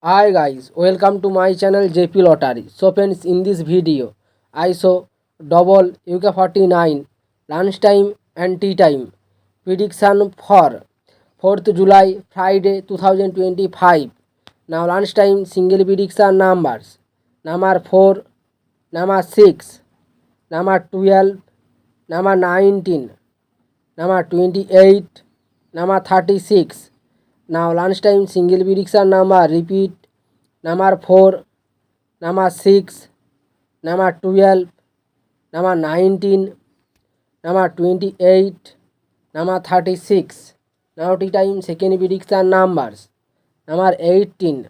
Hi guys, welcome to my channel JP Lottery. So friends, in this video, I show double UK49 lunchtime and tea time prediction for 4th July Friday 2025. Now lunchtime single prediction numbers: number 4, number 6, number 12, number 19, number 28, number 36. Now lunchtime single prediction number repeat: number 4, number 6, number 12, number 19, number 28, number 36. Now tea time second prediction numbers: number 18,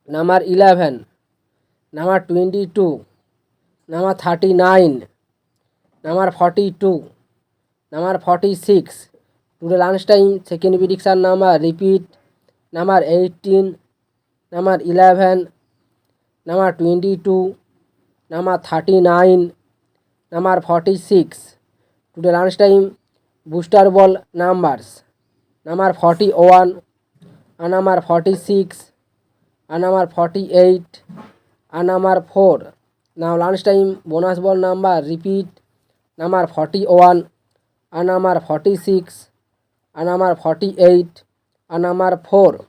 number 11, number 22, number 39, number 42, number 46. Today lunchtime second prediction number repeat: number 18, number 11, number 22, number 39, number 46. Today lunchtime booster ball numbers: number 41, and number 46, and number 48, and number 4. Now lunchtime bonus ball number repeat: number 41, and number 46, and number 48, and number 4.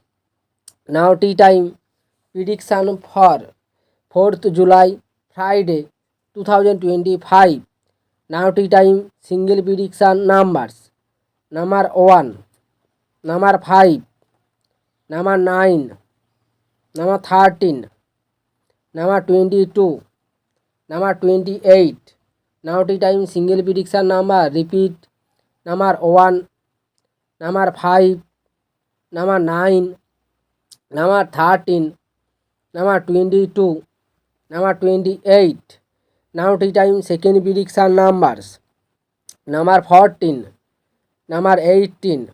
Now tea time prediction for 4th July Friday 2025. Now tea time single prediction numbers: number 1, number 5, number 9, number 13, number 22, number 28. Now tea time single prediction number repeat: number 1, number 5, number 9, number 13, number 22, number 28. Now tea time second prediction numbers: number 14, number 18,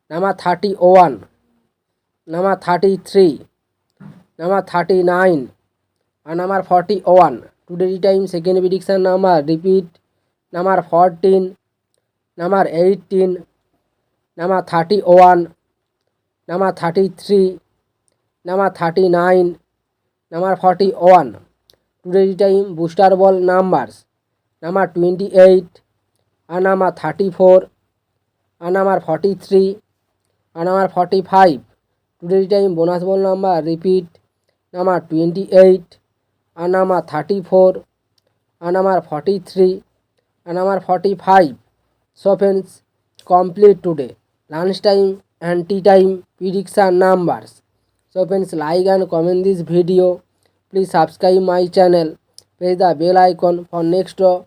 number 31, number 33, number 39, and number 41. Today tea time second prediction number repeat: number 14, number 18, number 31, number 33, number 39, number 41. Today time booster ball numbers: number 28, and number 34, and number 43, and number 45. Today time bonus ball number repeat: number 28, and number 34, and number 43, and number 45. So friends, complete today lunchtime and tea time prediction numbers. So friends, like and comment this video. Please subscribe my channel. Press the bell icon for next notification.